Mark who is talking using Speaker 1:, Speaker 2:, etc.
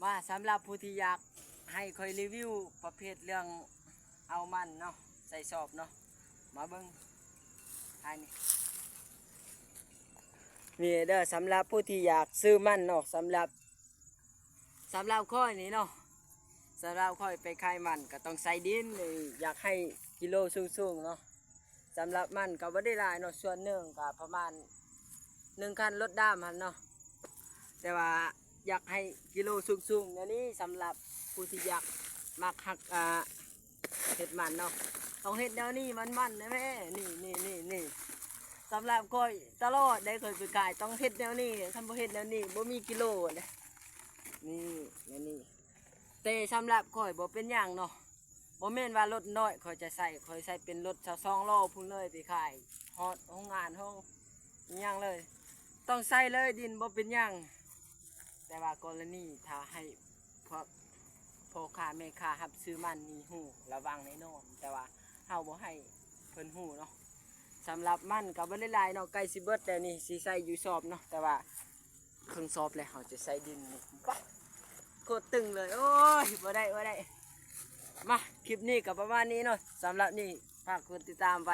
Speaker 1: มาสำหรับผู้ที่อยากให้คอยรีวิวประเภทเรื่องเอามันเนาะใส่สอบเนาะมาเบิ้งอันนี้มีเด้อสำหรับผู้ที่อยากซื้อมันเนาะสำหรับค่อยนี้เนาะสำหรับค่อยไปขายมันก็ต้องใส่ดินอยากให้กิโลสูงๆเนาะสำหรับมันก็บ่ได้หลายเนาะส่วนหนึ่งก็ประมาณ1 คันรถด้ามหันเนาะแต่ว่าอยากให้กิโลสูงๆอันนี้สำหรับผู้ที่อยากมักหักเห็ดมันเนาะต้องเห็ดแนวนี้มันนะแม่นี่สำหรับก้อยตลอดได้เคยไปขายต้องเห็ดแนวนี้ทำบ่เห็ดแนวนี้บ่มีกิโลเลยนี่แต่สำหรับก้อยบ่เป็นอย่างเนาะบ่แม่นว่ารถน้อยค่อยใส่เป็นรถ22 ล้อพุ่นเลยไปขายฮอดโรงงานห้องอิหยังเลยต้องใส่เลยดินบ่เป็นอย่างแต่ว่ากรณีถ้าให้พวกพ่อค้าแม่ค้ารับซื้อมันนี่ฮู้ระวังแน่นอนแต่ว่าเฮาบ่ให้เพิ่นฮู้เนาะสำหรับมันก็บ่ได้หลายเนาะใกล้สิเบิดแต่นี่สิใส่อยู่สอบเนาะแต่ว่าครึ่งสอบแล้วเฮาจะใส่ดินนี่ปั๊บโคตรตึงเลยโอ้ยบ่ได้มาคลิปนี้ก็ประมาณนี้เนาะสำหรับนี่ฝากกดติดตามไป